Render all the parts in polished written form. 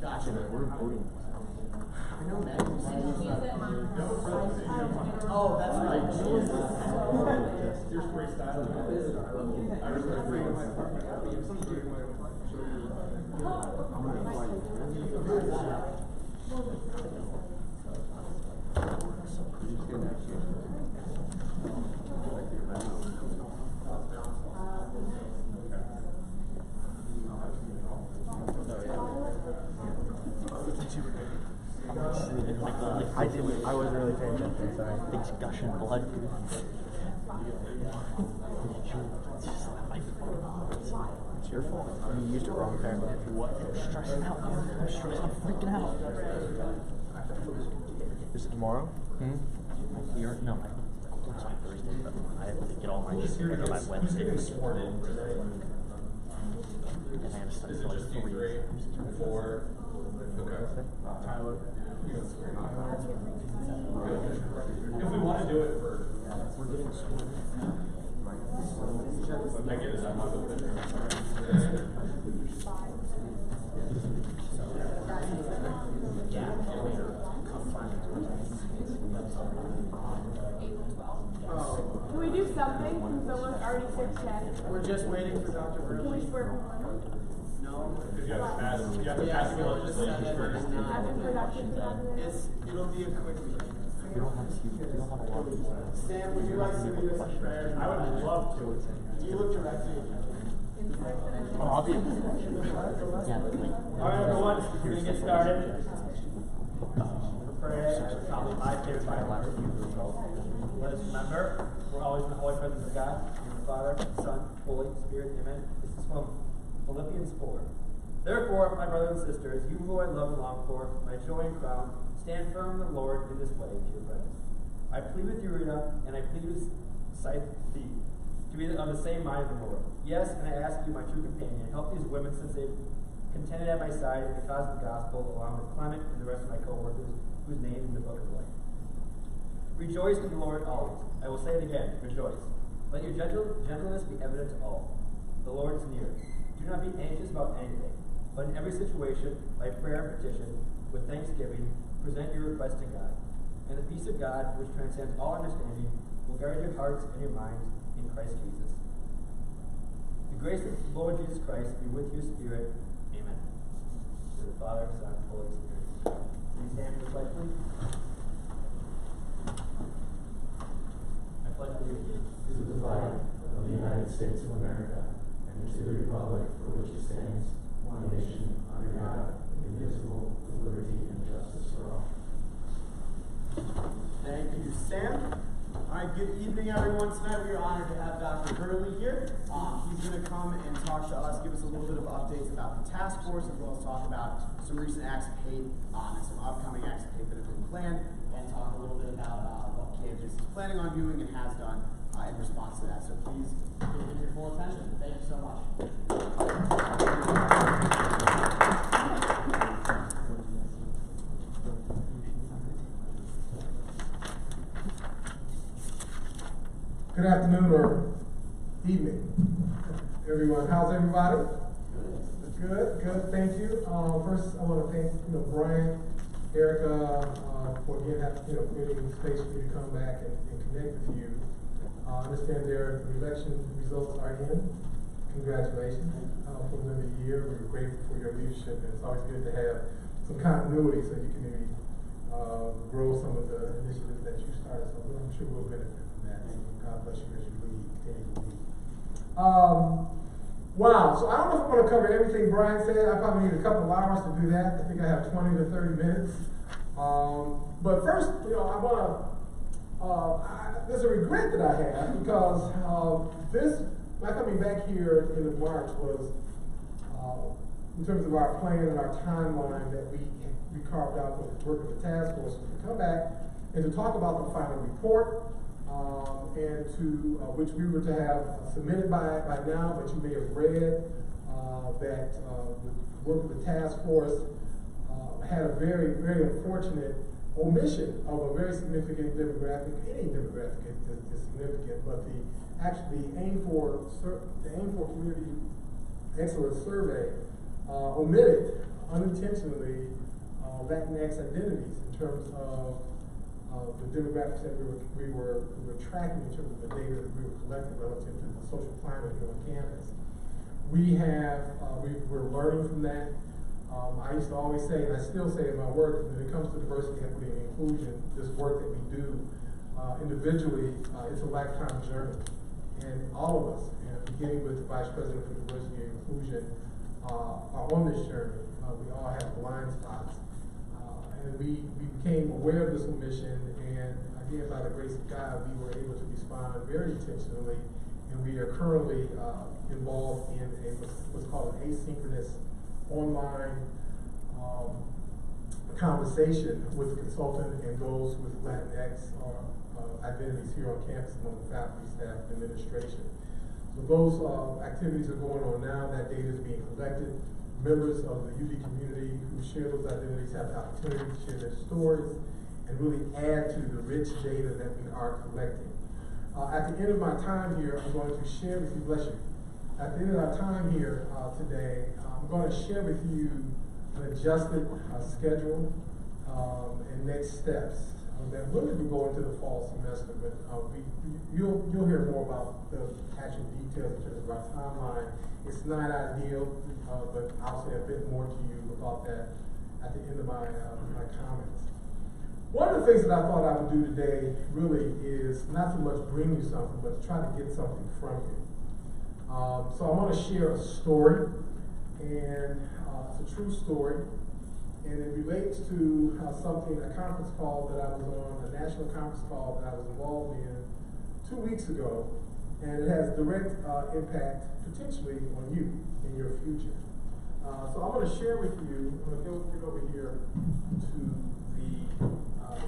Gotcha. We're voting. I know that. Oh, that's right. Here's freestyle. I respect I wasn't really paying attention, sorry. Things gushing blood. It's your fault. You used it wrong, apparently. What? I'm stressing out, man. I'm stressed. I'm freaking out. Is it tomorrow? Here? No, it's my Thursday, but I have to get all my shit by Wednesday. And I have to study for like 3 years. 4. Okay. Tyler. If we want to do it for, We're getting scored. I get it, I'm not going to Can we do something since someone's already 6'10"? We're just waiting for Dr. Can we Burley. swear him on? No. You have to pass the legislation first. It'll be a quick meeting. We don't have a lot of these. Sam, would you like to lead us in prayer? I would love to. You look directly. I'll be. Yeah, like. All right, everyone, we're going to get started. Prayer is probably my favorite Bible verse. Let us remember, we're always in the holy presence of God, in the Father, Son, Holy Spirit, Amen. This is from Philippians 4. Therefore, my brothers and sisters, you who I love and long for, my joy and crown, stand firm in the Lord in this way, dear friends. I plead with you, Rita, and I plead with Scythie, to be of the same mind of the Lord. Yes, and I ask you, my true companion, help these women since they've contended at my side in the cause of the gospel, along with Clement and the rest of my co-workers, whose names in the book of life. Rejoice in the Lord always. I will say it again, rejoice. Let your gentleness be evident to all. The Lord is near. Do not be anxious about anything, but in every situation, by prayer and petition, with thanksgiving, present your request to God. And the peace of God, which transcends all understanding, will guard your hearts and your minds in Christ Jesus. The grace of the Lord Jesus Christ be with your spirit. Amen. To the Father, Son, and Holy Spirit. Please stand for the pledge, please. I pledge allegiance to the flag of the United States of America and to the republic for which it stands, one nation, under God, indivisible, with liberty and justice for all. Thank you, Sam. All right, good evening, everyone. Tonight we are honored to have Dr. Hurley here. He's going to come and talk to us, give us a little bit of updates about the task force, as well as talk about some recent acts of hate and some upcoming acts of hate that have been planned, and talk a little bit about what campus is planning on doing and has done in response to that. So please give your full attention. Thank you so much. Good afternoon or evening, everyone. How's everybody? Good. Thank you. First, I want to thank Brian, Erica, for again creating space for me to come back and connect with you. I understand their election results are in. Congratulations for another year. We're grateful for your leadership, and it's always good to have some continuity so you can maybe grow some of the initiatives that you started. So I'm sure we'll benefit from that. God bless you as you lead, continue to lead. Wow, so I don't know if I'm going to cover everything Brian said. I probably need a couple of hours to do that. I think I have 20 to 30 minutes. But first, I want to, there's a regret that I have because my coming back here in March was, in terms of our plan and our timeline that we carved out for the work of the task force, to come back and to talk about the final report, and to which we were to have submitted by now, but you may have read that the work of the task force had a very, very unfortunate omission of a very significant demographic. Any demographic is significant, but the aim for Community Excellence Survey omitted unintentionally Latinx identities in terms of the demographics that we were tracking in terms of the data that we were collecting relative to the social climate here on campus. We're learning from that. I used to always say, and I still say in my work, when it comes to diversity, equity, and inclusion, this work that we do individually, it's a lifetime journey. And all of us, beginning with the Vice President for Diversity and Inclusion, are on this journey. We all have blind spots. And we became aware of this omission, and again, by the grace of God, we were able to respond very intentionally, and we are currently involved in what's called an asynchronous online conversation with the consultant and those with Latinx identities here on campus among the faculty, staff, and administration. So those activities are going on now. That data is being collected. Members of the UD community who share those identities have the opportunity to share their stories and really add to the rich data that we are collecting. At the end of my time here, I'm going to share with you, bless you, at the end of our time here today, I'm going to share with you an adjusted schedule and next steps that really will go into the fall semester, but you'll hear more about the actual details in terms of our timeline. It's not ideal, but I'll say a bit more to you about that at the end of my comments. One of the things that I thought I would do today really is not so much bring you something, but to try to get something from you. So I want to share a story, and it's a true story, and it relates to a conference call that I was on, a national conference call that I was involved in 2 weeks ago, and it has direct impact potentially on you in your future. So I'm going to share with you, I'm going to get over here to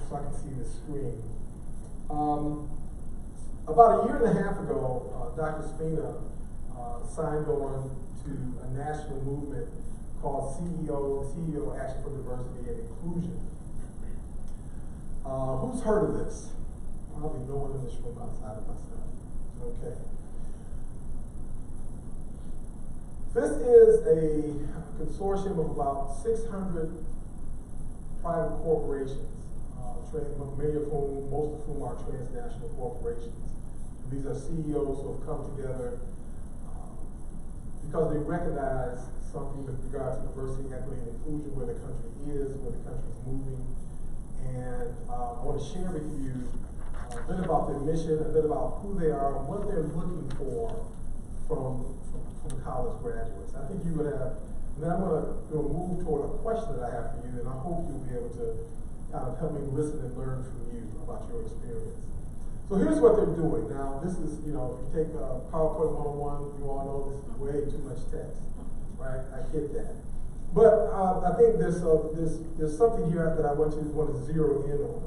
so I can see the screen. About a year and a half ago, Dr. Spina signed on to a national movement called CEO Action for Diversity and Inclusion. Who's heard of this? Probably no one in this room outside of myself. Okay. This is a consortium of about 600 private corporations, many of whom, most of whom are transnational corporations. These are CEOs who have come together because they recognize something with regard to diversity, equity, and inclusion, where the country is, where the country is moving. And I want to share with you a bit about their mission, a bit about who they are, and what they're looking for from college graduates. I think you would have, and then I'm going to move toward a question that I have for you, and I hope you'll be able to kind of help me listen and learn from you about your experience. So here's what they're doing. Now, this is, if you take PowerPoint 101, you all know this is way too much text, right? I get that. But I think there's something here that I want to zero in on.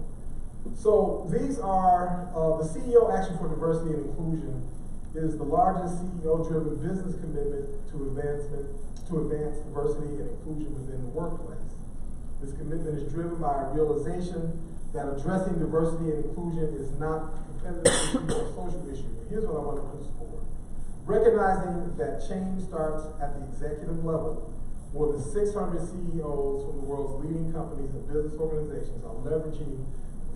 So these are the CEO Action for Diversity and Inclusion is the largest CEO-driven business commitment to advance diversity and inclusion within the workplace. This commitment is driven by a realization that addressing diversity and inclusion is not a competitive issue or a social issue. Here's what I want to underscore. Recognizing that change starts at the executive level, more than 600 CEOs from the world's leading companies and business organizations are leveraging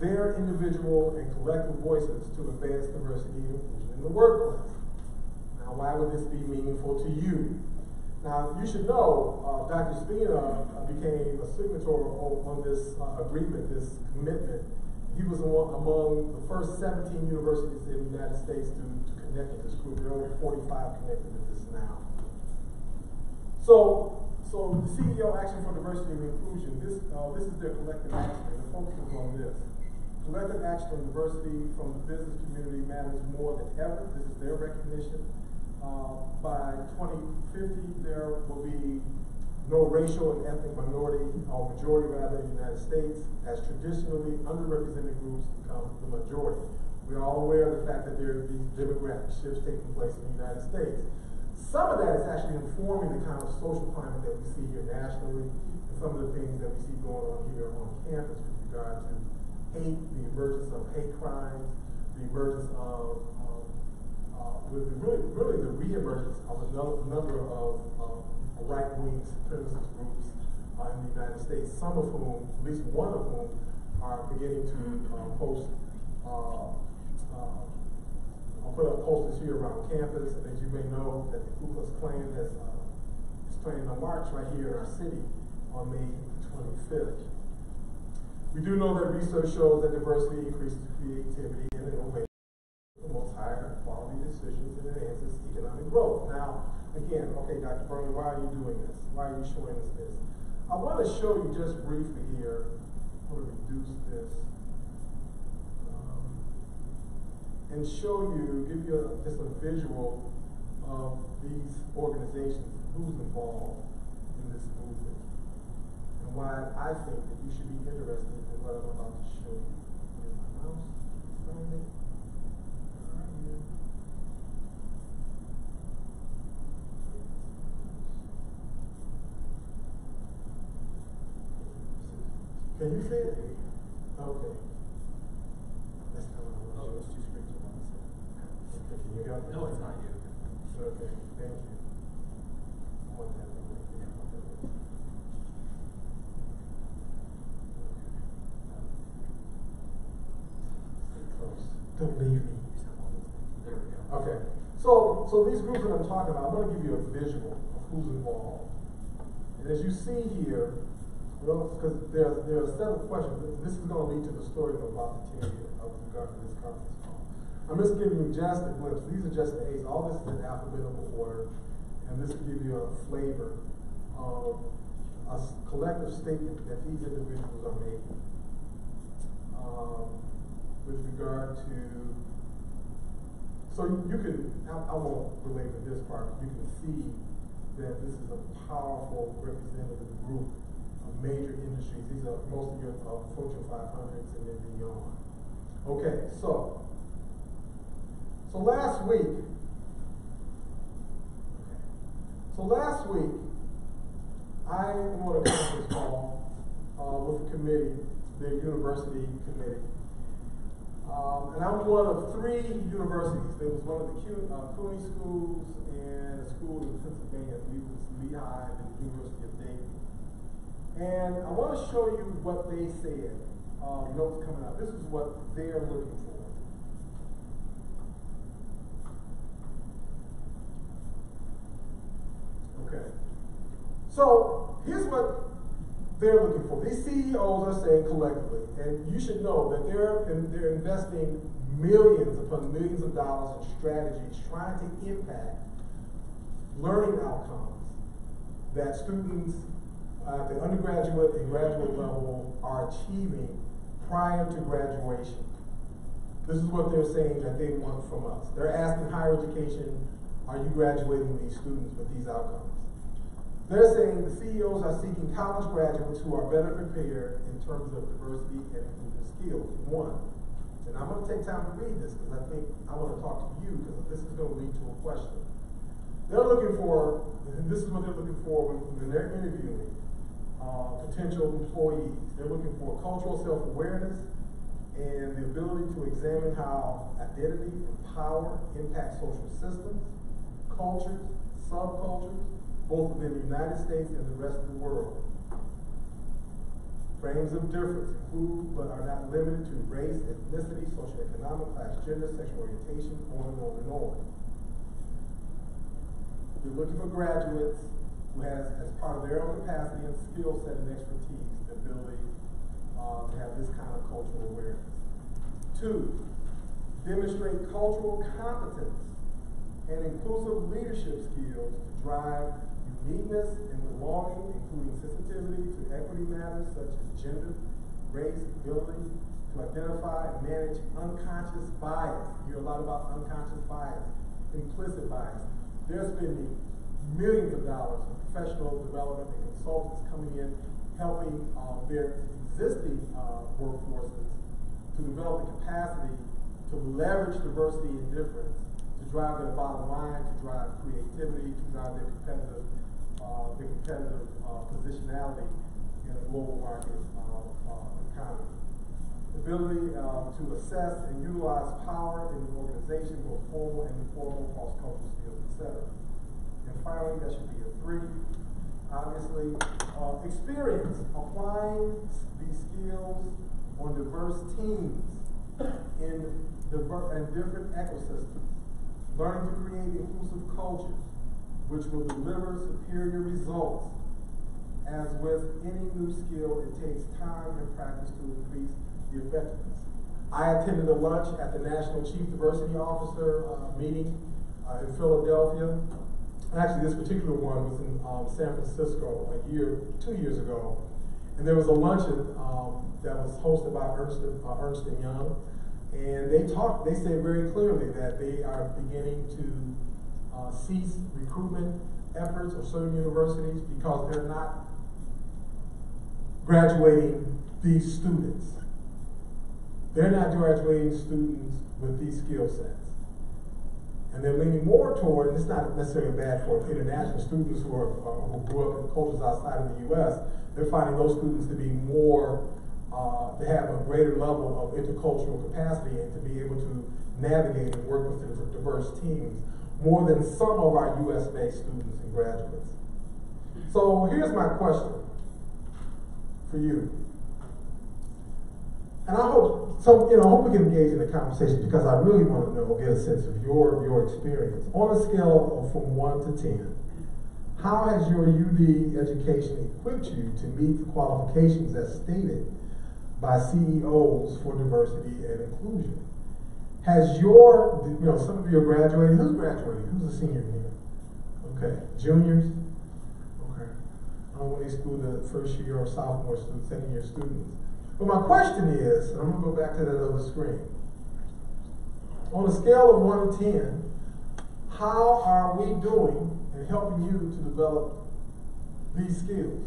their individual and collective voices to advance diversity and inclusion in the workplace. Now, why would this be meaningful to you? Now, you should know, Dr. Spina became a signatory on this agreement, this commitment. He was among the first 17 universities in the United States to connect with this group. There are over 45 connected with this now. So the CEO Action for Diversity and Inclusion, this is their collective action, and the focus is on this. Collective action on diversity from the business community matters more than ever. This is their recognition. By 2050, there will be no racial and ethnic minority, or majority rather, in the United States, as traditionally underrepresented groups become the majority. We're all aware of the fact that there are these demographic shifts taking place in the United States. Some of that is actually informing the kind of social climate that we see here nationally, and some of the things that we see going on here on campus with regard to hate, the emergence of hate crimes, the emergence of really the re-emergence of a number of right-wing supremacist groups in the United States, some of whom, at least one of whom, are beginning to post, I'll put up posters here around campus. And as you may know, that the Ku Klux Klan is planning a march right here in our city on May 25th. We do know that research shows that diversity increases creativity and innovation, promotes higher quality decisions, and enhances economic growth. Now, again, okay, Dr. Burnley, why are you doing this? Why are you showing us this? I want to show you just briefly here. I'm going to reduce this and show you, give you just a visual of these organizations, who's involved in this movement, and why I think that you should be interested in what I'm about to show you. Where's my mouse? Find it. Right here. Can you see it? Okay. That's not what I want to show. It's two screens at once. Okay, can you help me? No, it's not you. Okay, thank you. I want that to work. Yeah, I want that to work. Stay close. Don't leave me. There we go. Okay. So these groups that I'm talking about, I'm going to give you a visual of who's involved. And as you see here, because there are several questions. This is going to lead to the story I'm about to tell you with regard to this conference call. I'm just giving you just a glimpse. These are just the A's. All this is in alphabetical order, and this will give you a flavor of a collective statement that these individuals are making with regard to. So you can. I won't relate to this part. You can see that this is a powerful representative group. Major industries. These are most of your Fortune 500s and then beyond. Okay, so last week, I am on a conference call with the committee, the university committee, and I'm one of 3 universities. There was one of the CUNY schools and a school in Pennsylvania. I believe it was Lehigh and the University of Dayton. And I want to show you what they said, notes coming out. This is what they're looking for. Okay. So here's what they're looking for. These CEOs are saying collectively, and you should know that they're investing millions upon millions of dollars in strategies trying to impact learning outcomes that students at the undergraduate and graduate level are achieving prior to graduation. This is what they're saying that they want from us. They're asking higher education, are you graduating these students with these outcomes? They're saying the CEOs are seeking college graduates who are better prepared in terms of diversity and inclusive skills. 1. And I'm going to take time to read this because I think I want to talk to you because this is going to lead to a question. They're looking for, and this is what they're looking for when they're interviewing potential employees. They're looking for cultural self-awareness and the ability to examine how identity and power impact social systems, cultures, subcultures, both within the United States and the rest of the world. Frames of difference include but are not limited to race, ethnicity, socioeconomic class, gender, sexual orientation, on and on and on. We're looking for graduates who has, as part of their own capacity and skill set and expertise, the ability to have this kind of cultural awareness. 2, demonstrate cultural competence and inclusive leadership skills to drive uniqueness and belonging, including sensitivity to equity matters such as gender, race, ability to identify and manage unconscious bias. You hear a lot about unconscious bias, implicit bias. They're spending millions of dollars on professional development and consultants coming in, helping their existing workforces to develop the capacity to leverage diversity and difference to drive their bottom line, to drive creativity, to drive their competitive positionality in a global market economy. Ability to assess and utilize power in the organization, both formal and informal, cross-cultural skills, etc. And finally, that should be a 3. Obviously, experience applying these skills on diverse teams in different ecosystems, learning to create inclusive cultures, which will deliver superior results. As with any new skill, it takes time and practice to increase the effectiveness. I attended a lunch at the National Chief Diversity Officer meeting in Philadelphia. Actually, this particular one was in San Francisco 2 years ago. And there was a luncheon that was hosted by Ernst & Young. And they said very clearly that they are beginning to cease recruitment efforts of certain universities because they're not graduating these students. They're not graduating students with these skill sets. And they're leaning more toward, and it's not necessarily bad for international students who grew up in cultures outside of the U.S., they're finding those students to be more, to have a greater level of intercultural capacity and to be able to navigate and work with diverse teams more than some of our U.S.-based students and graduates. So here's my question for you. And I hope we can engage in a conversation because I really want to get a sense of your experience. On a scale of from 1 to 10, how has your UD education equipped you to meet the qualifications as stated by CEOs for diversity and inclusion? Has some of you are graduating. Who's graduating? Who's a senior here? Okay, juniors? Okay. I don't want to exclude the first year or sophomore students, second year students. But my question is, and I'm going to go back to that other screen. On a scale of 1 to 10, how are we doing in helping you to develop these skills?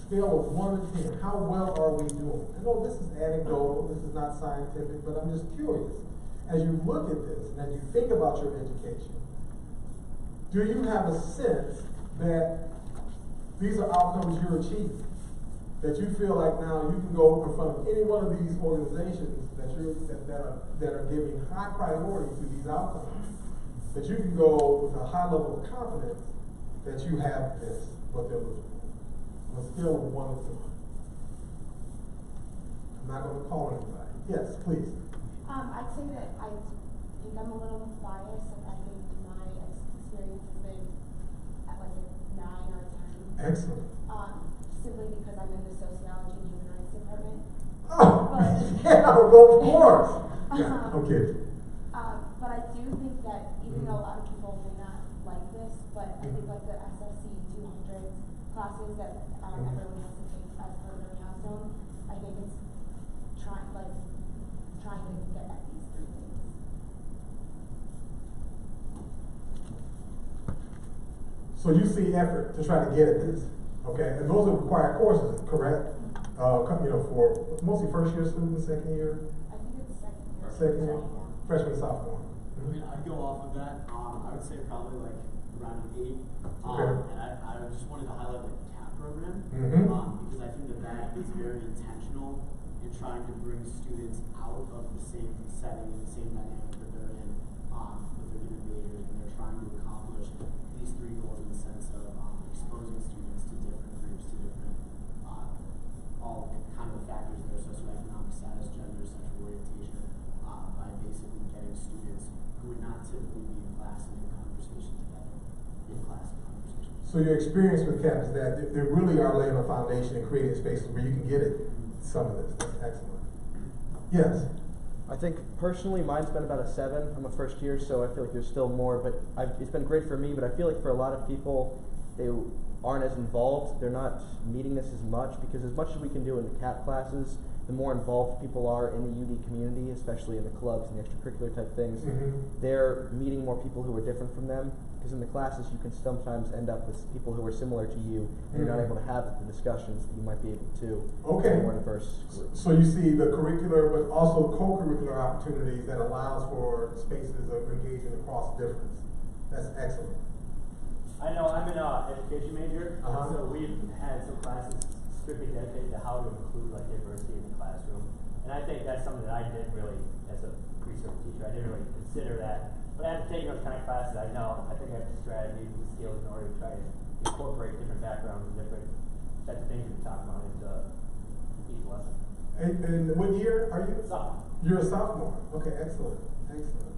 Scale of 1 to 10, how well are we doing? I know this is anecdotal, this is not scientific, but I'm just curious. As you look at this and as you think about your education, do you have a sense that these are outcomes you're achieving? That you feel like now you can go in front of any one of these organizations that are giving high priority to these outcomes, that you can go with a high level of confidence that you have this, what they're looking for. On a scale of 1 to 10. I'm not going to call anybody. Yes, please. I'd say that I think I'm a little biased. I think my experience has been at like a 9 or 10. Excellent. Simply because I'm in the sociology and human rights department. Oh, yeah, well, of course. Yeah, okay. But I do think that even though a lot of people may not like this, but I think like the SFC 200 classes that everyone has to take as part of their capstone, I think it's trying to get at these 3 things. So you see effort to try to get at this. Okay, and those are required courses, correct? For mostly first year students, second year? I think it's second year. Second year? Freshman, sophomore. I mean, I'd go off of that. I would say probably like around 8. Okay. And I just wanted to highlight the CAP program because I think that is very intentional in trying to bring students out of the same setting, the same dynamic that they're in with their given majors, and they're trying to accomplish these 3 goals in the sense of exposing students to different groups, to different all kind of factors there, socioeconomic status, gender, sexual orientation, by basically getting students who would not typically be in class and in conversation together, in class and conversation. So your experience with CAP is that they really are laying a foundation and creating spaces where you can get it, some of this. That's excellent. Yes? I think personally mine's been about a 7. I'm a first year, so I feel like there's still more, but it's been great for me, but I feel like for a lot of people, they aren't as involved. They're not meeting this as much because as much as we can do in the CAP classes, the more involved people are in the UD community, especially in the clubs and the extracurricular type things, they're meeting more people who are different from them. Because in the classes, you can sometimes end up with people who are similar to you, and you're not able to have the discussions that you might be able to in a more diverse group. So you see the curricular, but also co-curricular opportunities that allows for spaces of engaging across difference. That's excellent. I know I'm an education major, Uh-huh. so we've had some classes strictly dedicated to how to include like diversity in the classroom. And I think that's something that I didn't really, as a pre-cert teacher, I didn't really consider that. But after taking those kind of classes, I know, I think I have the strategies and skills in order to try to incorporate different backgrounds and different types of things we talk about into each lesson. And what year are you? Sophomore. You're a sophomore. Okay, excellent. Excellent.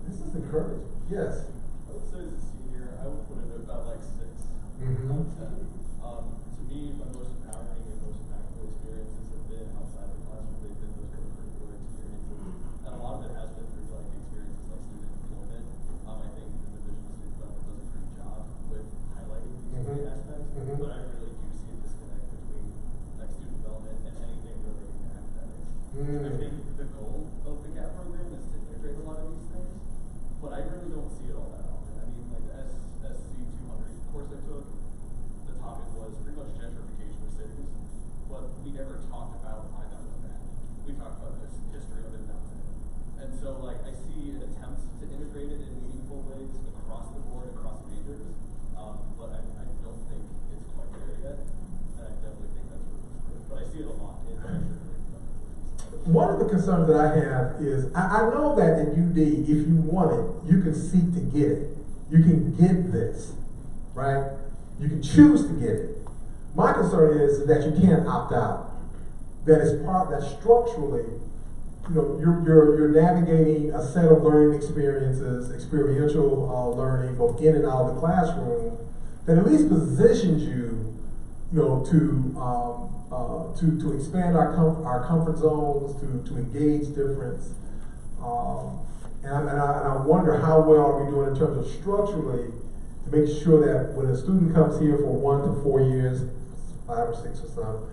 This is encouraging. Yes. I would say as a senior, I would put it at about like 6 Mhm. out of 10. To me, my most empowering and most impactful experiences have been outside the classroom. They've been those co-curricular experiences. And a lot of it has been through like experiences like student employment. I think the Division of Student Development does a great job with highlighting these three aspects. Mhm. But I really do see a disconnect between like student development and anything related to academics. I think the goal of the GAP program is to integrate a lot of these things, but I really don't see it all that often. I mean, like the SC 200 course I took, the topic was pretty much gentrification of cities, but we never talked about why that was bad. We talked about this history of it, and that was it. And so, like, I see an attempt to integrate it in meaningful ways across the board, across majors, but I don't think it's quite there yet, and I definitely think that's room for growth. But I see it a lot in One of the concerns that I have is, I know that at UD, if you want it, you can seek to get it. You can get this, right? You can choose to get it. My concern is that you can't opt out. That is that structurally, you know, you're navigating a set of learning experiences, experiential learning, both in and out of the classroom, that at least positions you, you know, to expand our comfort zones, to engage difference. And I wonder how well are we doing in terms of structurally to make sure that when a student comes here for 1 to 4 years, 5 or 6 or so,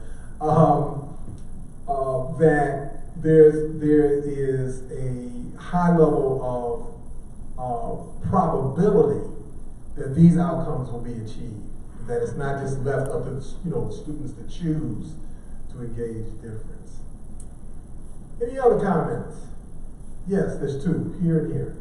that there is a high level of probability that these outcomes will be achieved. That it's not just left up to the students to choose to engage difference. Any other comments? Yes, there's 2, here and here.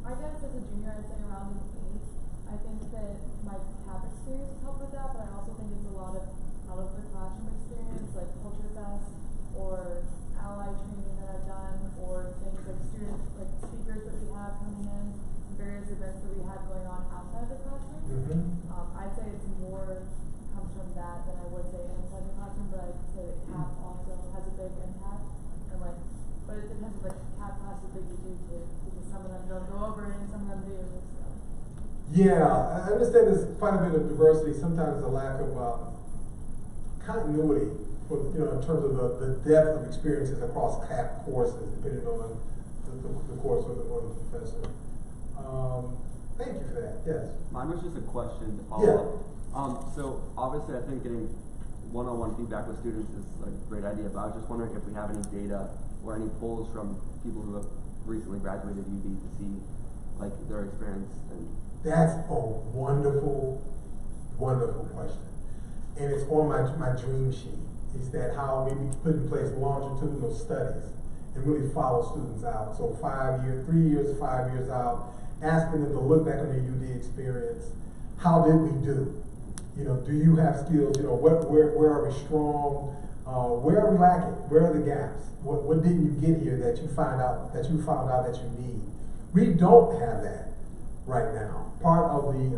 I guess as a junior, I'd say around an 8. I think that my CAP experience helped with that, but I also think it's a lot of out of the classroom experience, like Culture Fest or ally training that I've done, or things like student like speakers that we have coming in, various events that we have going on outside the classroom. Mm-hmm. I'd say it's more comes from that than I would say inside the classroom, but I'd say that CAP also has a big impact, and like. But it depends on the CAP classes that you do too, because some of them don't go over and some of them do. So. Yeah, I understand there's quite a bit of diversity. Sometimes a lack of continuity, in terms of the depth of experiences across CAP courses, depending on the course or the professor. Thank you for that. Yes. Mine was just a question to follow up. So obviously, I think getting one-on-one feedback with students is like a great idea. But I was just wondering if we have any data or any polls from people who have recently graduated UD to see like their experience. And that's a wonderful, wonderful question, and it's on my dream sheet. Is that how we put in place longitudinal studies and really follow students out? So 5 years, 3 years, 5 years out, asking them to look back on their UD experience. How did we do? Do you have skills? Where are we strong? Where are we lacking? Where are the gaps? What didn't you get here that you found out that you need? We don't have that right now. Part of the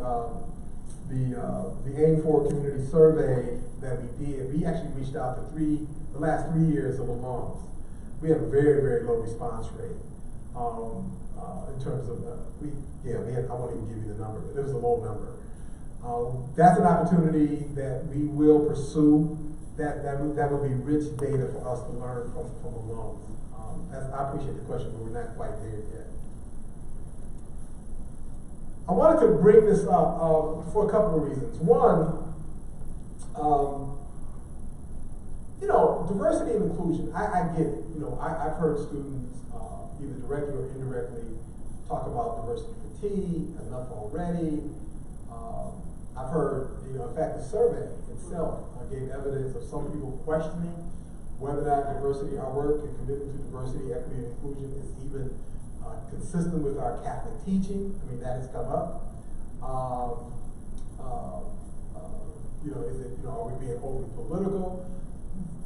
AIM 4 community survey that we did, we actually reached out to the last 3 years of alums. We have a very, very low response rate in terms of I won't even give you the number, but it was a low number. That's an opportunity that we will pursue. That would be rich data for us to learn from alums. I appreciate the question, but we're not quite there yet. I wanted to bring this up for a couple of reasons. One, diversity and inclusion. I get it. I've heard students either directly or indirectly talk about diversity fatigue, enough already. I've heard, in fact, the survey itself gave evidence of some people questioning whether or not diversity, our work and commitment to diversity, equity, and inclusion is even consistent with our Catholic teaching. I mean, that has come up. Are we being overly political?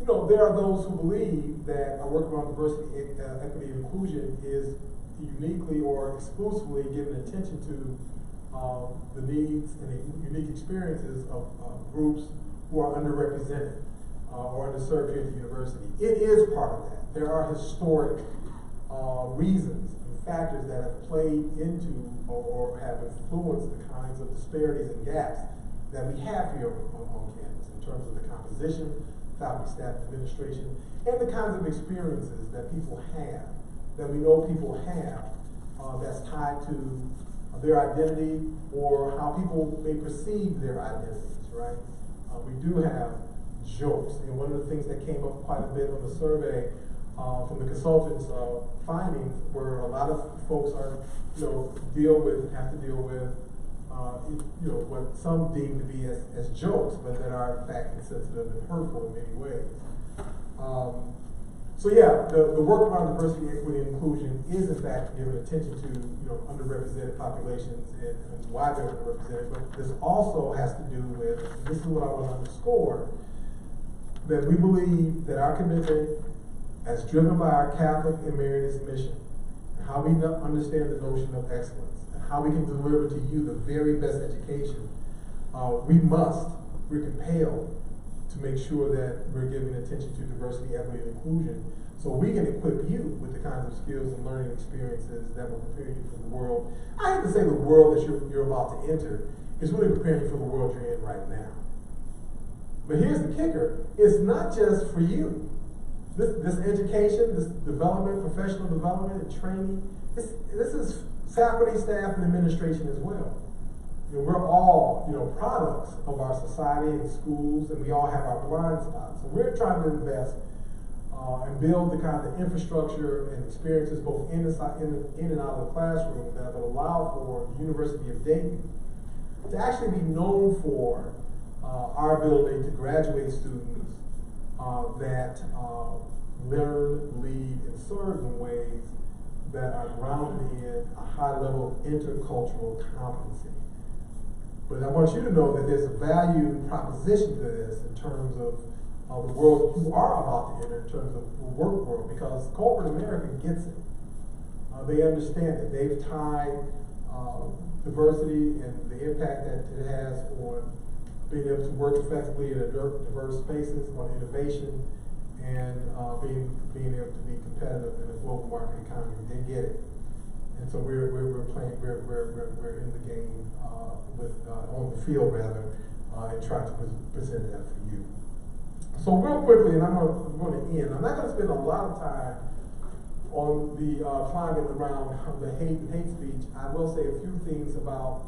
There are those who believe that our work around diversity, equity, and inclusion is uniquely or exclusively giving attention to the needs and the unique experiences of groups who are underrepresented or underserved here at the university. It is part of that. There are historic reasons and factors that have played into or have influenced the kinds of disparities and gaps that we have here on campus in terms of the composition, faculty, staff, administration, and the kinds of experiences that people have, that we know people have, that's tied to their identity or how people may perceive their identities, right? We do have jokes. One of the things that came up quite a bit on the survey from the consultants' findings were a lot of folks are, have to deal with what some deem to be as jokes, but that are in fact insensitive and hurtful in many ways. The work around diversity, equity, and inclusion is in fact giving attention to underrepresented populations and why they're underrepresented. But this also has to do with, and this is what I want to underscore, that we believe that our commitment, as driven by our Catholic and Marianist mission, and how we understand the notion of excellence, and how we can deliver to you the very best education, we're compelled to make sure that we're giving attention to diversity, equity, and inclusion, so we can equip you with the kinds of skills and learning experiences that will prepare you for the world. I have to say the world that you're about to enter is really preparing you for the world you're in right now. But here's the kicker. It's not just for you. This education, this development, professional development and training, this is faculty, staff, and administration as well. We're all, products of our society and schools, and we all have our blind spots. So we're trying to invest and build the kind of infrastructure and experiences both in and out of the classroom that will allow for the University of Dayton to actually be known for our ability to graduate students that learn, lead, and serve in ways that are grounded in a high level of intercultural competency. But I want you to know that there's a value proposition to this in terms of the world you are about to enter, in terms of the work world, because corporate America gets it. They understand it. They've tied diversity and the impact that it has on being able to work effectively in diverse spaces, on innovation, and being able to be competitive in a global market economy. They get it. And so we're playing, we're in the game on the field rather, and trying to present that for you. So real quickly, and I'm going to end. I'm not going to spend a lot of time on the climate around the hate speech. I will say a few things about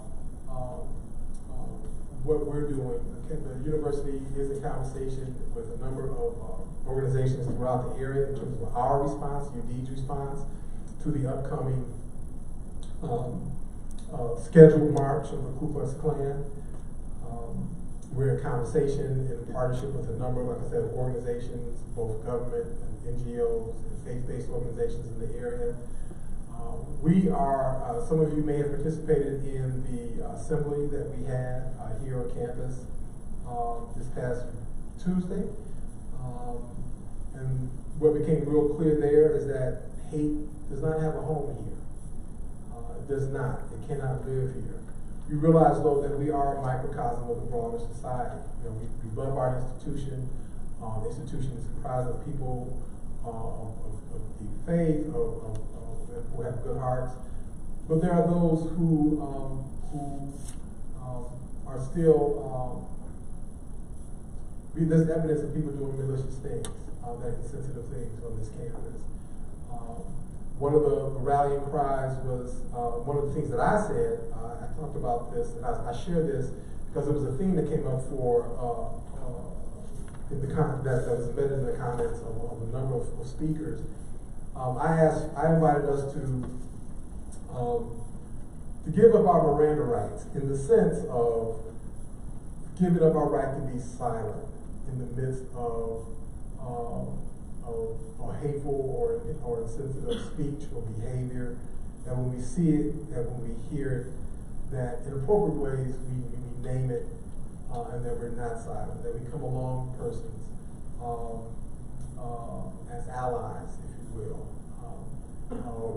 what we're doing. The university is in conversation with a number of organizations throughout the area in terms of our response, UD's response to the upcoming scheduled march of the Ku Klux Klan. We're in conversation in partnership with a number, like I said, of organizations, both government and NGOs and faith-based organizations in the area. We are, some of you may have participated in the assembly that we had here on campus this past Tuesday. And what became real clear there is that hate does not have a home here. It does not. It cannot live here. We realize, though, that we are a microcosm of the broader society. We love our institution. The institution is comprised of people of deep faith, who have good hearts. But there are those who are still, there's evidence of people doing malicious things, that insensitive things on this campus. One of the rallying cries was, one of the things that I said, I talked about this, and I shared this because it was a theme that came up for, that was embedded in the comments of a number of speakers. I invited us to give up our Miranda rights in the sense of giving up our right to be silent in the midst of hateful or insensitive speech or behavior when we see it and when we hear it, that in appropriate ways we name it, and that we're not silent, that we come along persons as allies, if you will,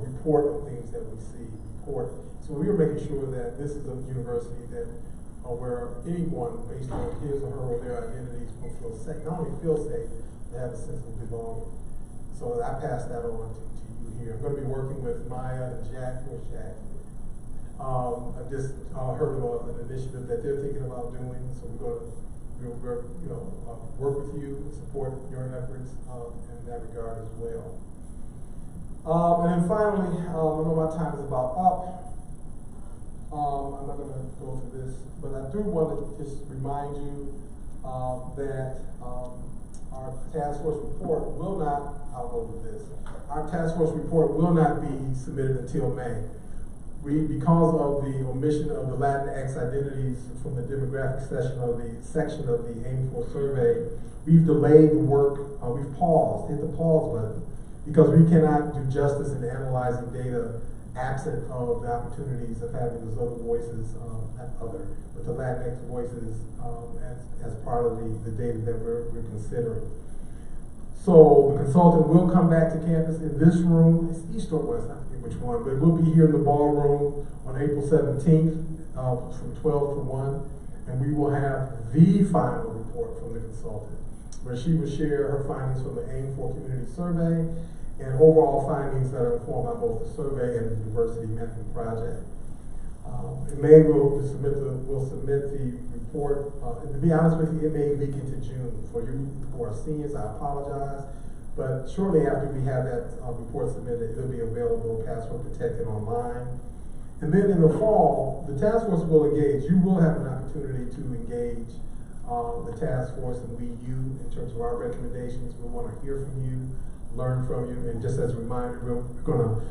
report on things that we see, report. So we are making sure that this is a university that where anyone, based on his or her or their identities, will feel safe, not only feel safe, but have a sense of belonging. So I pass that on to you here. I'm going to be working with Maya and Jack. Where's Jack? I just heard about an initiative that they're thinking about doing, so we're going to work with you and support your efforts in that regard as well. And then finally, I know my time is about up. I'm not going to go through this, but I do want to just remind you that our task force report will not, I'll go with this, our task force report will not be submitted until May. Because of the omission of the Latinx identities from the demographic section of the AIM4 survey, we've delayed the work, we've paused, hit the pause button, because we cannot do justice in analyzing data absent of the opportunities of having those other voices, but the Latinx voices as part of the data that we're considering. So the consultant will come back to campus in this room. It's East or West, I forget which one, but we'll be here in the ballroom on April 17th from 12 to 1, and we will have the final report from the consultant, where she will share her findings from the AIM4 community survey and overall findings that are informed by both the survey and the diversity mapping project. In May, we'll submit the report. To be honest with you, it may leak into June. For you who are seniors, I apologize. But shortly after we have that report submitted, it'll be available, password protected online. And then in the fall, the task force will engage. You will have an opportunity to engage the task force and lead you in terms of our recommendations. We want to hear from you, learn from you, and just as a reminder, we're going to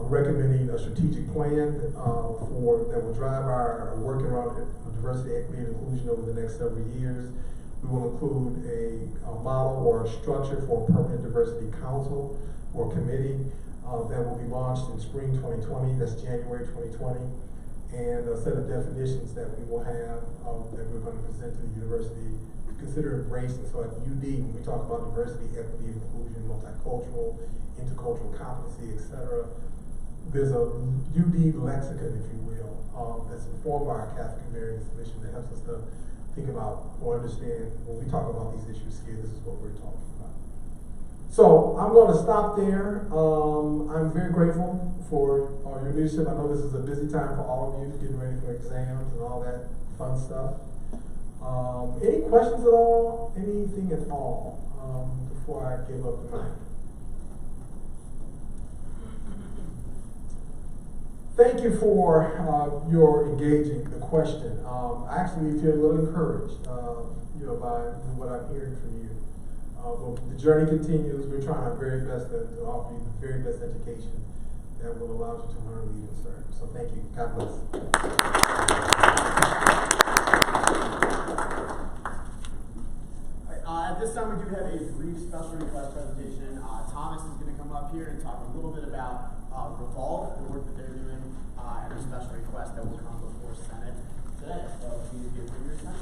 recommending a strategic plan that will drive our work around diversity, equity, and inclusion over the next several years. We will include a model or a structure for a permanent diversity council or committee that will be launched in spring 2020, that's January 2020, and a set of definitions that we will have that we're going to present to the university to consider embracing. So at UD, when we talk about diversity, equity, inclusion, multicultural, intercultural competency, etc., there's a UD lexicon, if you will, that's informed by our Catholic American mission that helps us to think about or understand when we talk about these issues here, this is what we're talking about. So I'm going to stop there. I'm very grateful for your leadership. I know this is a busy time for all of you, getting ready for exams and all that fun stuff. Any questions at all? Anything at all before I give up the mic? Thank you for your engaging the question. I actually feel a little encouraged, by what I'm hearing from you. But the journey continues. We're trying our very best to offer you the very best education that will allow you to learn, lead, and serve. So thank you. God bless. At this time, we do have a brief special request presentation. Thomas is going to come up here and talk a little bit about Revolve, the work that they're doing, and a special request that will come before Senate today. So please give me your time.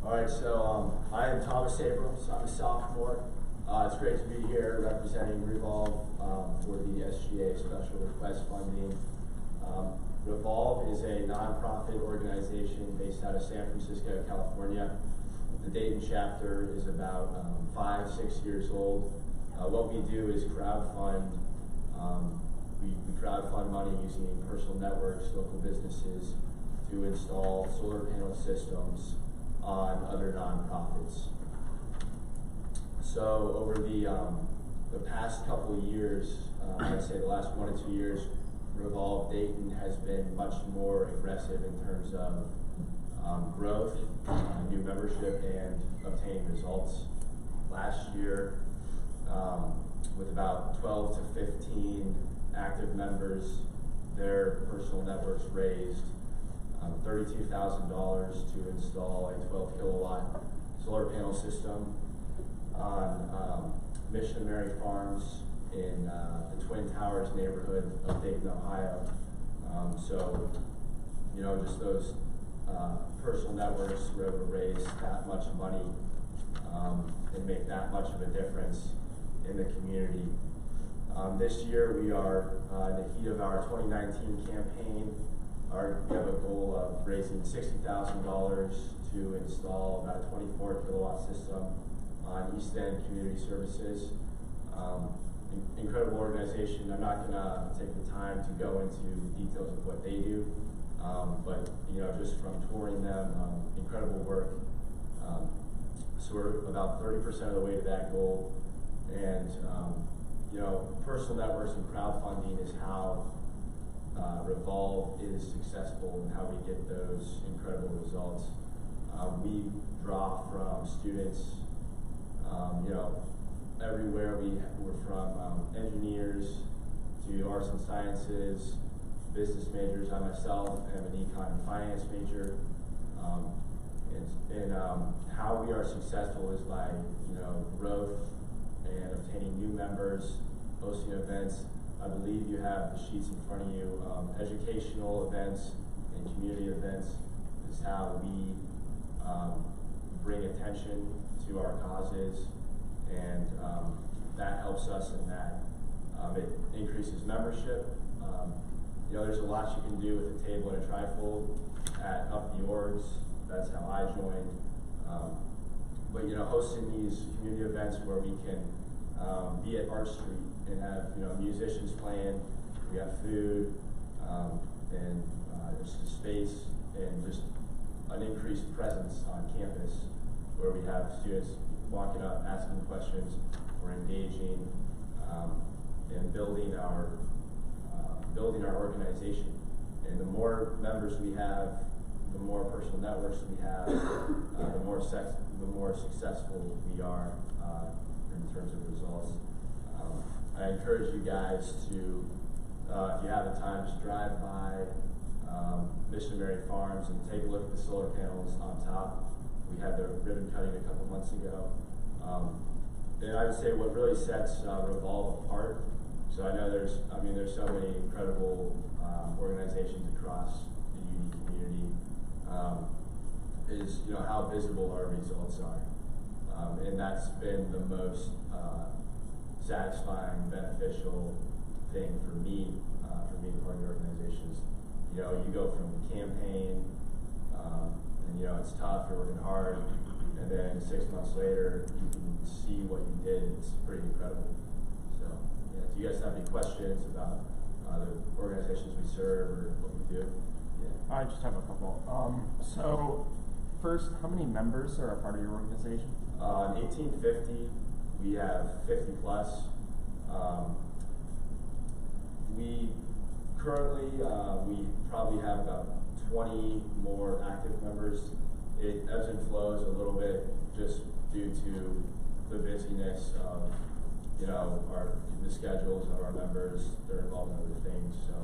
All right, so I am Thomas Abrams. I'm a sophomore. It's great to be here representing Revolve for the SGA Special Request Funding. Revolve is a nonprofit organization based out of San Francisco, California. The Dayton chapter is about 5-6 years old. What we do is crowdfund. We crowdfund money using personal networks, local businesses to install solar panel systems on other nonprofits. So over the past couple of years, I'd say the last 1 to 2 years, Revolve Dayton has been much more aggressive in terms of growth, new membership, and obtaining results. Last year, with about 12 to 15 active members, their personal networks raised $32,000 to install install a 12 kilowatt solar panel system on Missionary Farms in the Twin Towers neighborhood of Dayton, Ohio. So, you know, just those personal networks were able to raise that much money and make that much of a difference in the community. This year we are in the heat of our 2019 campaign. We have a goal of raising $60,000 to install about a 24 kilowatt system on East End Community Services. Incredible organization. I'm not going to take the time to go into the details of what they do, but you know, just from touring them, incredible work. So we're about 30% of the way to that goal, and you know, personal networks and crowdfunding is how Revolve is successful and how we get those incredible results. We draw from students, you know, everywhere. We're from engineers to arts and sciences, business majors. I myself am an econ and finance major. And how we are successful is by, you know, growth and obtaining new members, hosting events. I believe you have the sheets in front of you. Educational events and community events is how we bring attention to our causes, and that helps us in that it increases membership. You know, there's a lot you can do with a table and a trifold at Up the Orgs. That's how I joined. But you know, hosting these community events where we can be at Art Street and have, you know, musicians playing, we have food, and there's space and just an increased presence on campus where we have students walking up, asking questions, we're engaging, and building our organization. And the more members we have, the more personal networks we have, the more successful we are in terms of results. I encourage you guys to, if you have the time, just drive by Missionary Farms and take a look at the solar panels on top. We had the ribbon cutting a couple months ago. And I would say what really sets Revolve apart, so I know there's so many incredible organizations across the UD community, is, you know, how visible our results are. And that's been the most satisfying, beneficial thing for me to part of the organizations. You know, you go from the campaign, and you know, it's tough, you're working hard, and then 6 months later, you can see what you did. It's pretty incredible. So, yeah, do you guys have any questions about the organizations we serve or what we do? Yeah. I just have a couple. So, first, how many members are a part of your organization? In 1850, we have 50 plus. We currently, we probably have about 20 more active members. It ebbs and flows a little bit just due to the busyness of, you know, the schedules of our members. They're involved in other things. So,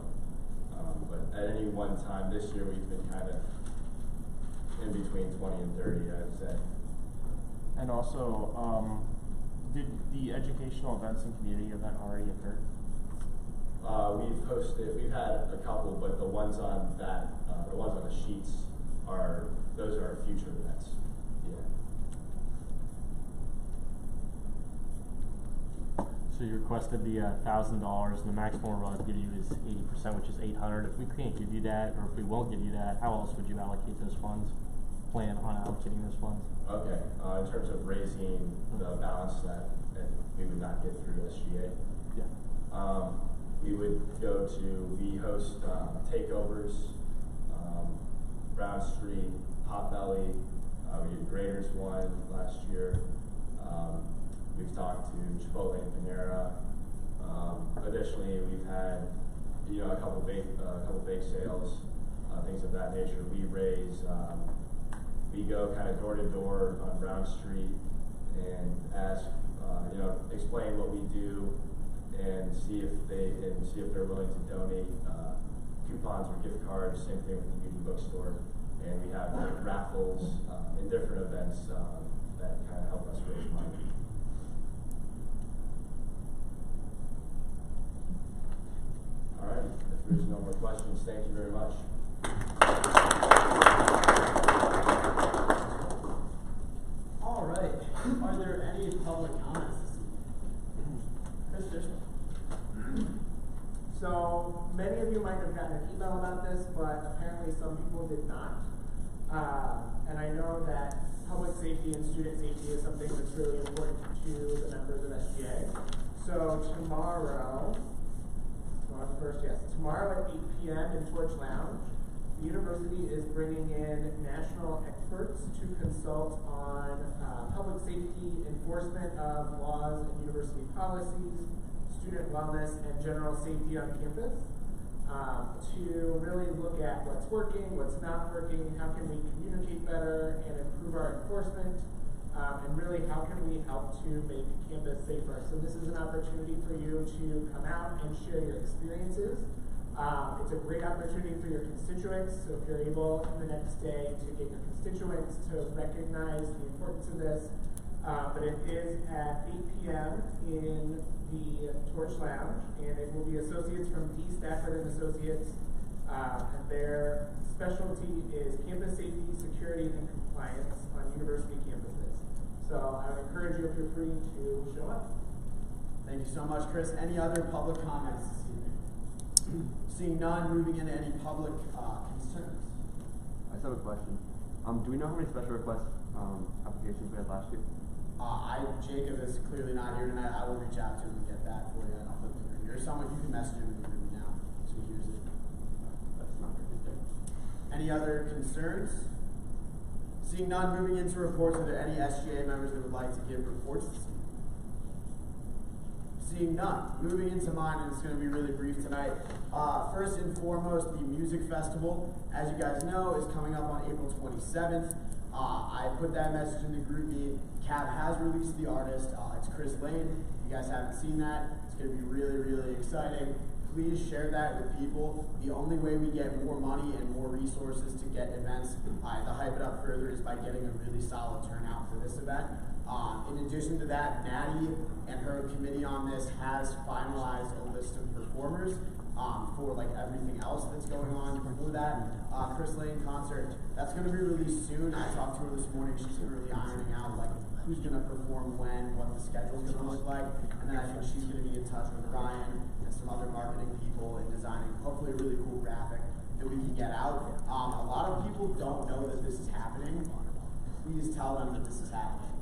but at any one time this year, we've been kind of in between 20 and 30, I'd say. And also, did the educational events and community event already occur? We've had a couple, but the ones on the sheets those are future events. Yeah. So you requested the $1,000, and the maximum we're going to give you is 80%, which is $800. If we can't give you that, or if we won't give you that, how else would you allocate those funds? Plan on allocating those funds? Okay. In terms of raising the balance that we would not get through SGA. Yeah. We host takeovers, Brown Street, Potbelly. We did Graders one last year. We've talked to Chipotle and Panera. Additionally, we've had, you know, a couple bake sales, things of that nature. We go kind of door to door on Brown Street and ask, you know, explain what we do and see if they're willing to donate coupons or gift cards. Same thing with the UD bookstore. and we have raffles and different events that kind of help us raise money. All right, if there's no more questions, thank you very much. All right, are there any public comments this evening? Chris, there's one. So many of you might have gotten an email about this, but apparently some people did not. And I know that public safety and student safety is something that's really important to the members of SGA. So tomorrow at 8 p.m. in Torch Lounge, the university is bringing in national experts to consult on public safety, enforcement of laws and university policies, student wellness, and general safety on campus, to really look at what's working, what's not working, how can we communicate better and improve our enforcement, and really how can we help to make campus safer. So this is an opportunity for you to come out and share your experiences. It's a great opportunity for your constituents, so if you're able in the next day to get your constituents to recognize the importance of this. But it is at 8 p.m. in the Torch Lounge, and it will be associates from D. Stafford and Associates, and their specialty is campus safety, security, and compliance on university campuses. So I would encourage you, if you're free, to show up. Thank you so much, Chris. Any other public comments this evening? Seeing none, moving into any public concerns. I just have a question. Do we know how many special request applications we had last year? Jacob is clearly not here tonight. I will reach out to him and get that for you, and I'll put the group here. Someone you can message him in the group now, so he hears it. That's not very good. Any other concerns? Seeing none, moving into reports, are there any SGA members that would like to give reports this evening? Seeing none, moving into mine, and it's going to be really brief tonight. First and foremost, the music festival, as you guys know, is coming up on April 27th. I put that message in the group me. Cab has released the artist. It's Chris Lane. If you guys haven't seen that, it's going to be really, really exciting. Please share that with people. The only way we get more money and more resources to get events, to hype it up further, is by getting a really solid turnout for this event. In addition to that, Maddie and her committee on this has finalized a list of performers for like everything else that's going on before that. Chris Lane concert, that's going to be released soon. I talked to her this morning. She's really ironing out like who's going to perform when, what the schedule's going to look like, and then I think she's going to be in touch with Ryan and some other marketing people in designing hopefully a really cool graphic that we can get out. A lot of people don't know that this is happening. Please tell them that this is happening.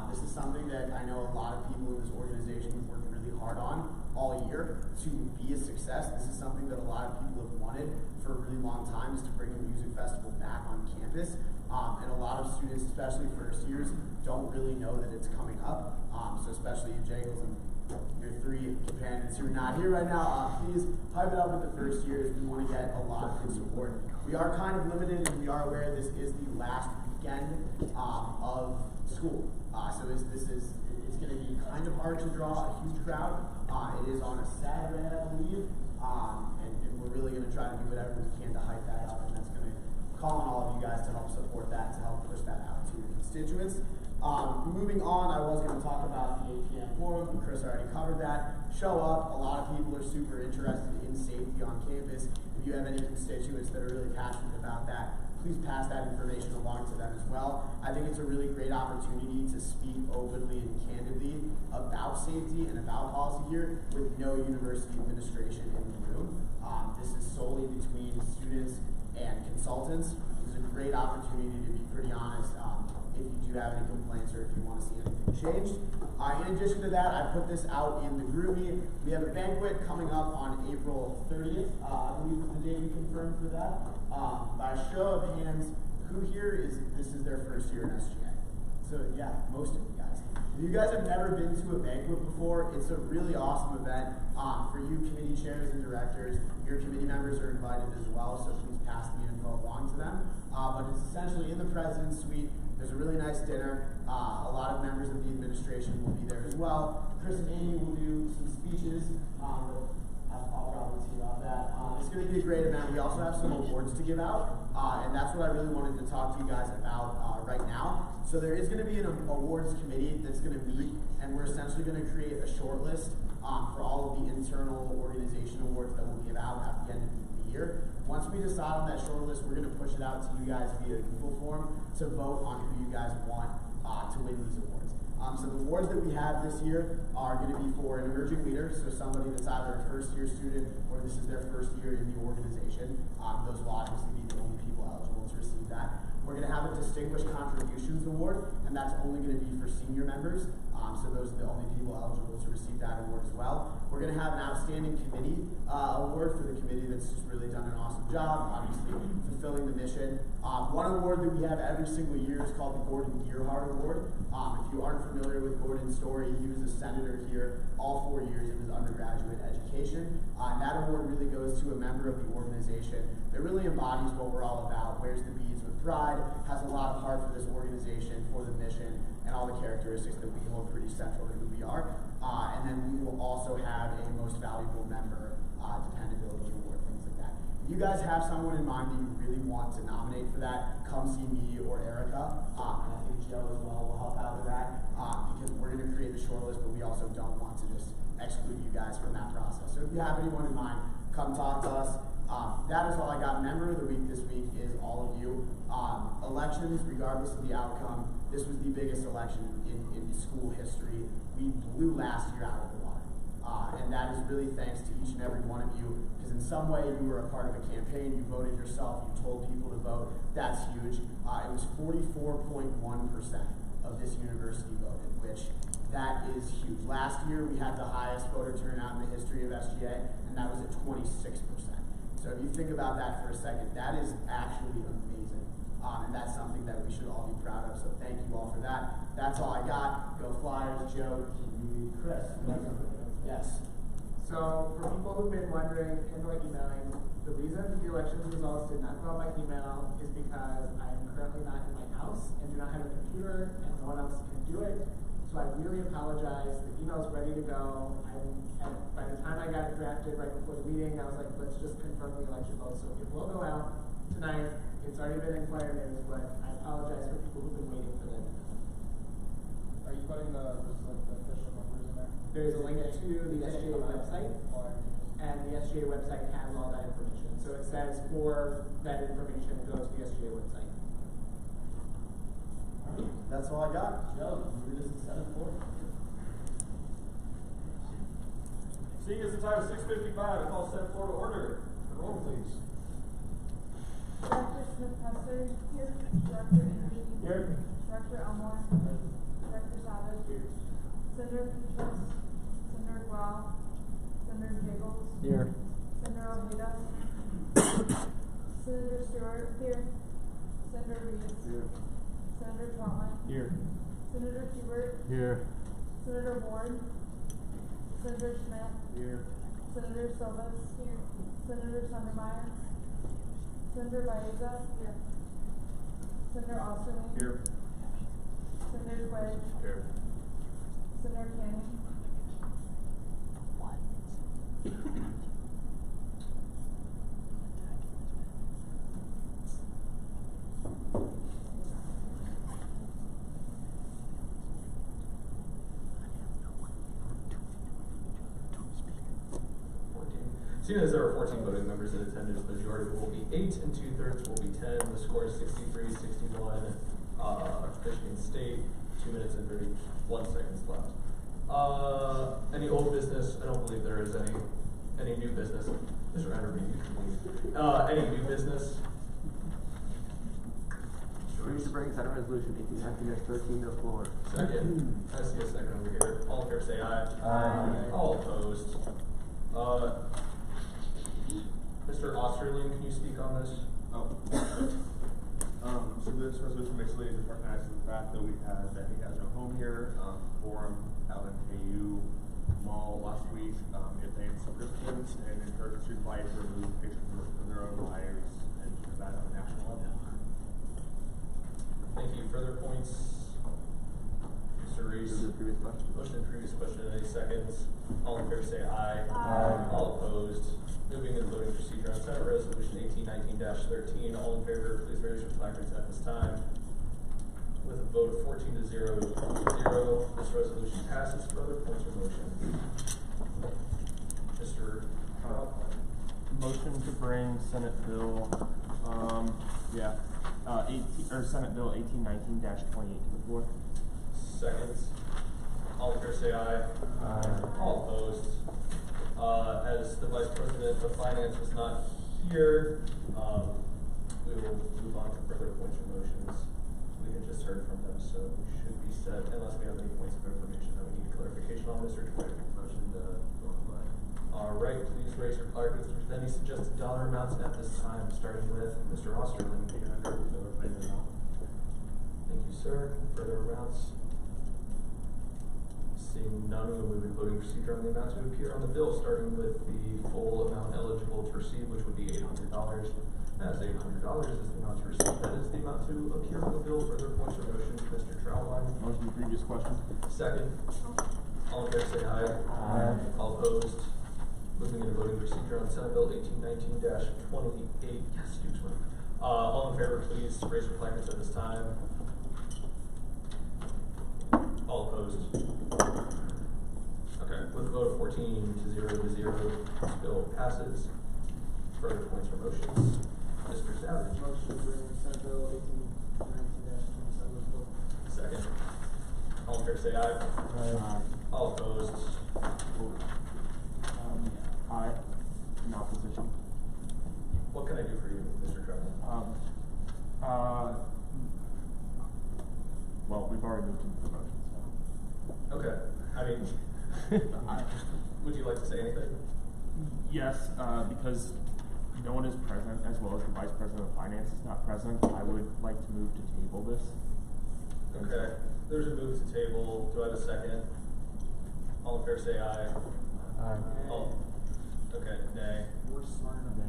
This is something that I know a lot of people in this organization have worked really hard on all year to be a success. This is something that a lot of people have wanted for a really long time, is to bring the music festival back on campus. And a lot of students, especially first years, don't really know that it's coming up. So especially you Jagles and your three companions who are not here right now, please hype it up with the first years. We want to get a lot of good support. We are kind of limited, and we are aware this is the last weekend of school. So it's going to be kind of hard to draw a huge crowd. It is on a Saturday, I believe, and we're really going to try to do whatever we can to hype that up, and that's going to call on all of you guys to help support that, to help push that out to your constituents. Moving on, I was going to talk about the 8 p.m. forum, but Chris already covered that. Show up. A lot of people are super interested in safety on campus. If you have any constituents that are really passionate about that, please pass that information along to them as well. I think it's a really great opportunity to speak openly and candidly about safety and about policy here with no university administration in the room. This is solely between students and consultants. This is a great opportunity to be pretty honest if you do have any complaints or if you want to see anything changed. In addition to that, I put this out in the group meeting. We have a banquet coming up on April 30th. I believe the date we confirmed for that. By a show of hands, who here this is their first year in SGA? So yeah, most of you guys. If you guys have never been to a banquet before, it's a really awesome event. For you committee chairs and directors, your committee members are invited as well, so please pass the info along to them. But it's essentially in the President's Suite. There's a really nice dinner. A lot of members of the administration will be there as well. Chris and Amy will do some speeches. I'll probably see about that. It's going to be a great event. We also have some awards to give out. and that's what I really wanted to talk to you guys about right now. So there is going to be an awards committee that's going to meet, and we're essentially going to create a short list for all of the internal organization awards that we'll give out at the end of the year. Once we decide on that short list, we're going to push it out to you guys via Google form to vote on who you guys want to win these awards. So the awards that we have this year are going to be for an emerging leader, so somebody that's either a first-year student or this is their first year in the organization. Those will obviously be the only people eligible to receive that. We're going to have a Distinguished Contributions Award, and that's only going to be for senior members. So those are the only people eligible to receive that award as well. We're going to have an Outstanding Committee Award for the committee that's just really done an awesome job, obviously fulfilling the mission. One award that we have every single year is called the Gordon Gearhart Award. If you aren't familiar with Gordon's story, he was a senator here all 4 years of his undergraduate education. And that award really goes to a member of the organization that really embodies what we're all about, wears the beads with pride, has a lot of heart for this organization, for the mission, and all the characteristics that we hold pretty central to who we are. And then we will also have a Most Valuable Member Dependability Award, things like that. If you guys have someone in mind that you really want to nominate for that, come see me or Erica. And I think Joe as well will help out with that because we're going to create a short list, but we also don't want to just exclude you guys from that process. So if you have anyone in mind, come talk to us. That is all I got. Member of the week this week is all of you. Elections, regardless of the outcome, this was the biggest election in school history. We blew last year out of the water. And that is really thanks to each and every one of you, because in some way you were a part of a campaign, you voted yourself, you told people to vote. That's huge. It was 44.1% of this university voted, which that is huge. Last year we had the highest voter turnout in the history of SGA, and that was at 26%. So if you think about that for a second, that is actually amazing. And that's something that we should all be proud of. So thank you all for that. That's all I got. Go Flyers. Joe, can you lead Chris? Yes. So for people who've been wondering and or emailing, the reason the election results did not go out by email is because I am currently not in my house and do not have a computer and no one else can do it. So I really apologize. The email's ready to go. And by the time I got it drafted right before the meeting, I was like, let's just confirm the election vote. So it will go out tonight. It's already been in Flyer News, but I apologize for people who've been waiting for that. Are you putting the official numbers in there? There's a link to the SGA website, and the SGA website has all that information. So it says for that information, go to the SGA website. That's all I got. Joe, move this to Senate floor. Seeing as the time is 6:55, I call Senate floor to order. The roll, please. Director Smith-Hester here. Director Anderson Here. Director Elmore. Director Savage. Here. Senator Peaches. Senator Gual. Senator Jagels. Here. Senator Ojeda. Senator Stewart. Here. Senator Reeves. Here. Senator Trotman. Here. Senator Hubert. Here. Senator Ward. Senator Schmidt. Here. Senator Silvas. Here. Senator Sundermeyer. Senator Baeza. Here. Senator Osterling. Here. Senator Twigg. Here. Senator Canning. Seeing as there are 14 voting members in attendance, the majority will be 8 and 2/3 will be 10. The score is 63-61. Michigan State, 2 minutes and 31 seconds left. Any old business? I don't believe there is any new business. Mr. Enderby, you can leave. Any new business? Move to bring Senate Resolution 18-13 to the floor. Second. I see a second over here. All in favor say aye. Aye. All opposed. Mr. Osterling, can you speak on this? So this resolution basically recognizes the fact that we had that he has no home here, forum out in KU Mall last week. It thanks participants and encourages student body to remove pictures from their own lives and keep that on a national level. Thank you. Further points? Mr. Mr. Reese. To the previous question. Motion to previous question, any seconds? All in favor say aye. Aye. All opposed. Moving to the voting procedure on Senate Resolution 1819-13. All in favor, please raise your placards at this time. With a vote of 14 to 0, this resolution passes. Further points or motion? Mr. Carl. Motion to bring Senate Bill, Senate Bill 1819-28 to the floor. Seconds. All in favor say aye. Aye. All opposed. As the Vice President of Finance is not here, we will move on to further points or motions. We had just heard from them, so we should be set, unless we have any points of information that we need clarification on, Mr. Twitter. Motion to go on by. All right, please raise your placards with any suggested dollar amounts at this time, starting with Mr. Osterling. Thank you, sir. Further amounts? Seeing none, we will move to voting procedure on the amount to appear on the bill, starting with the full amount eligible to receive, which would be $800. As $800 is the amount to receive, that is the amount to appear on the bill. Further points or motions, Mr. Troutline. Motion to previous question. Second. All in favor say aye. Aye. All opposed. Moving into voting procedure on Senate Bill 1819-28. Yes, huge one. All in favor, please raise your placards at this time. All opposed. Okay, with a vote of 14 to 0 to 0, this bill passes. Further points or motions? Mr. Savage. Motion to bring Senate Bill 1819-27. Second. All in favor say aye. Aye. All opposed. Aye. In opposition. What can I do for you, Mr. Troutman? Well, we've already moved into the motion, so. Okay. I mean, would you like to say anything? Yes, because no one is present, as well as the Vice President of Finance is not present, I would like to move to table this. Okay. There's a move to table. Do I have a second? All in favor say aye. Aye. All. Okay, nay. We're smart enough to Nay.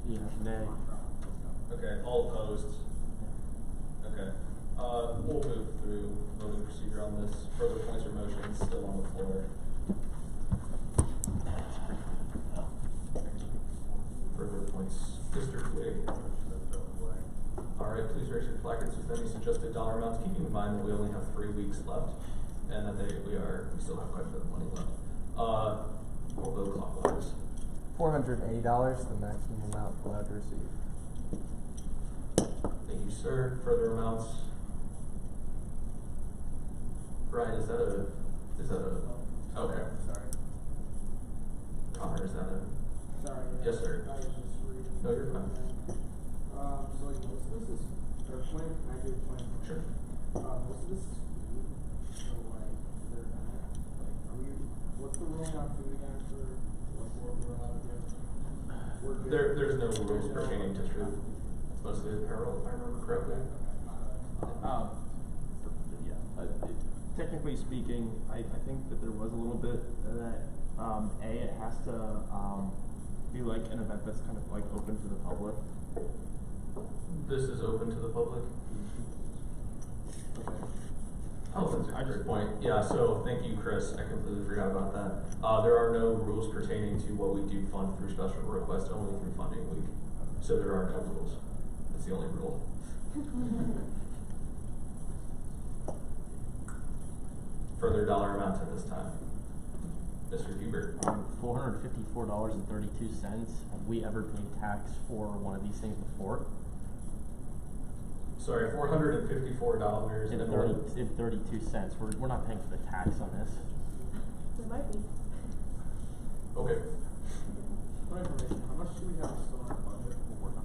use this. Yeah, nay. Okay, all opposed. Okay. We'll move through voting procedure on this. Further points or motions still on the floor. Further points. Mr. Twig. All right, please raise your placards with any suggested dollar amounts, keeping in mind that we only have 3 weeks left, and that we still have quite a bit of money left. We'll go clockwise. $480, the maximum amount allowed to receive. Thank you, sir. Further amounts? Brian, is that a, okay. Sorry. Connor, is that a? Sorry. Yes, sir. I was just reading. No, you're fine. So like most of this is, or 20, can I do 20? Sure. Most of this is food. So like, they're not, like, what's the rule on food again for, like, what we're allowed to do? There's no rules pertaining to food. It's mostly apparel, if I remember correctly. Technically speaking, I think that there was a little bit that, it has to, be like an event that's kind of like open to the public. This is open to the public? Oh, that's a great point. Yeah, so thank you, Chris. I completely forgot about that. There are no rules pertaining to what we do fund through special request, only through funding week. So there are no rules. That's the only rule. Further dollar amounts at this time. Mr. Hubert. $454.32. Have we ever paid tax for one of these things before? Sorry, $454 In 32 cents. We're not paying for the tax on this. It might be. Okay. For information, how much do we have still in our budget? We would have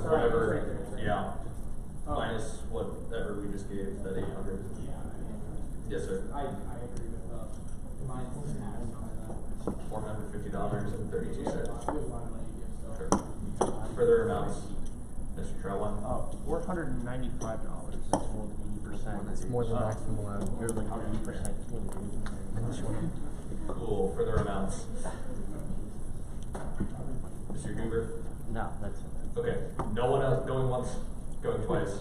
sorry, whatever, it's right there, it's right yeah, Oh. minus whatever we just gave, that 800. Yes, sir. I agree with mine's $450.32. We have a lot of money to give, so. Sure. Further amounts, Mr. Troutman. $495. That's more than 80%. It's more than maximum allowed. You're like 80%. Cool. Further amounts. Mr. Huber. No, that's it. Okay. No one else going once. Going twice.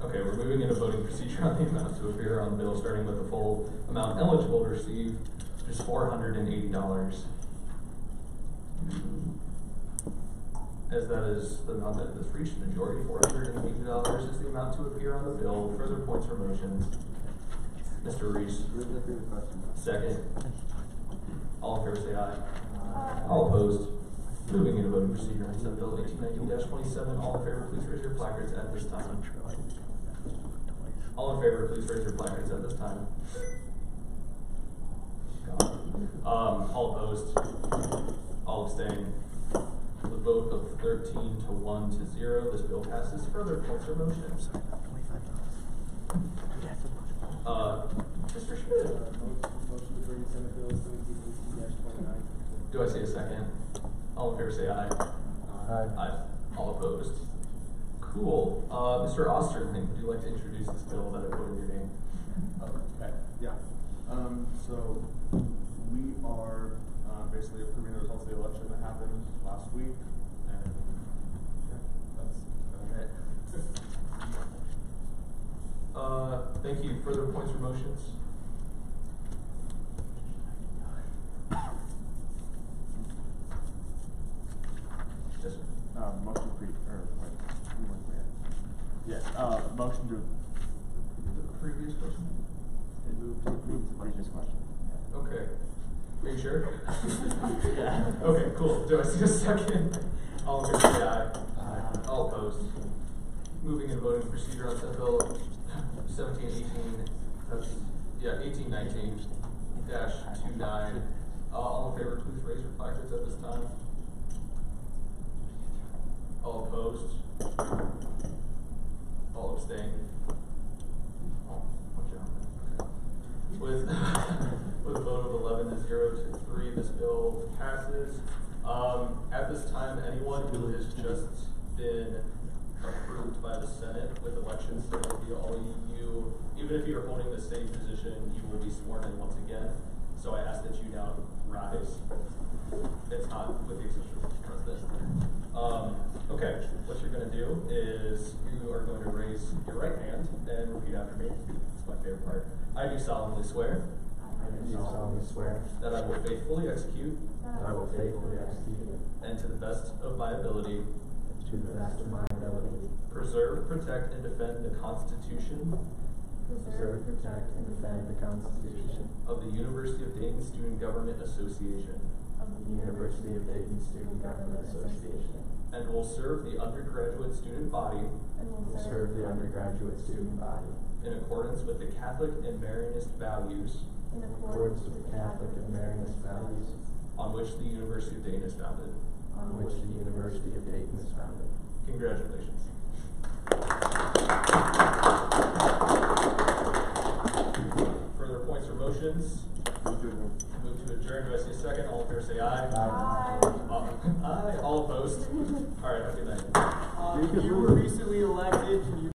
Okay, we're moving into voting procedure on the amount to appear on the bill, starting with the full amount eligible to receive, which is $480. As that is the amount that has reached the majority, $480 is the amount to appear on the bill. Further points or motions? Mr. Reese. Second. All in favor say aye. Aye. All opposed? Moving into voting procedure on Senate Bill 1819-27. All in favor, please raise your placards at this time. All in favor, please raise your placards at this time. All opposed? All abstain? With a vote of 13 to 1 to 0, this bill passes. Further points or motions? Mr. Schmidt. Motion to bring Senate Bill 1718-29. Do I see a second? All in favor say aye. Aye. Aye. All opposed? Cool. Mr. Osterling, would you like to introduce this bill that I put in your name? Okay, yeah. So we are basically approving the results of the election that happened last week, and yeah, that's it. Thank you. Further points or motions? Yes, sir. Motion motion to The previous question? Move to approve the previous question. Okay. Are you sure? Yeah. Okay, cool. Do I see a second? All in favor say aye. Aye. All opposed? Moving into voting procedure on Senate Bill 1819-29. All in favor, please raise your placards at this time. All opposed? All abstain? Watch out. With a vote of 11 to 0 to 3, this bill passes. At this time, anyone who has just been approved by the Senate with elections, there will be all you, even if you're holding the same position, you will be sworn in once again. So I ask that you now rise. It's not with the exception of the president. Okay, what you're going to do is you are going to raise your right hand and repeat after me. It's my favorite part. I do solemnly swear. I do solemnly swear that I will faithfully execute. that I will faithfully execute. And to the best of my ability. To the best of my ability. Preserve, protect, and defend the Constitution. Preserve, protect, and defend the Constitution. Of the University of Dayton Student Government Association. Of the University of Dayton Student Government Association. And will serve the undergraduate student body. And will serve the undergraduate student body. In accordance with the Catholic and Marianist values. In accordance with the Catholic and Marianist values. On which the University of Dayton is founded. On which the University of Dayton is founded. Congratulations. Further points or motions? Move to adjourn. Do I see a second? All in favor say aye. Aye. Aye. All opposed? All right, have a good night. You were recently elected. Can you